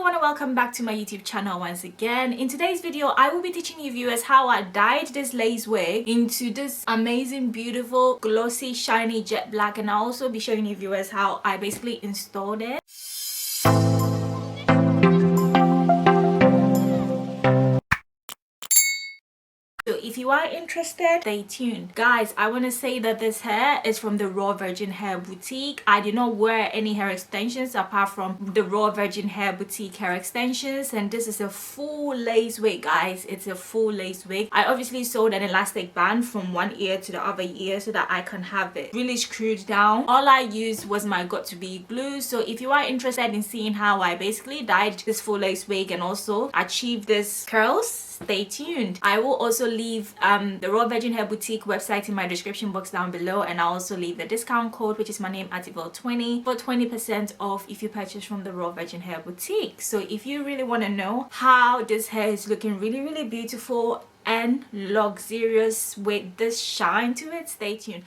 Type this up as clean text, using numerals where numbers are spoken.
everyone and welcome back to my YouTube channel once again. In today's video I will be teaching you viewers how I dyed this lace wig into this amazing, beautiful, glossy, shiny jet black, and I'll also be showing you viewers how I basically installed it. So if you are interested, stay tuned. Guys, I want to say that this hair is from the Raw Virgin Hair Boutique. I did not wear any hair extensions apart from the Raw Virgin Hair Boutique hair extensions, and this is a full lace wig, guys. It's a full lace wig. I obviously sewed an elastic band from one ear to the other ear so that I can have it really screwed down. All I used was my Got2b glue. So if you are interested in seeing how I basically dyed this full lace wig and also achieve this curls, stay tuned. I will also leave the Raw Virgin Hair Boutique website in my description box down below, and I'll also leave the discount code, which is my name, Attiville20, for 20% off if you purchase from the Raw Virgin Hair Boutique. So if you really want to know how this hair is looking really beautiful and luxurious with this shine to it, stay tuned.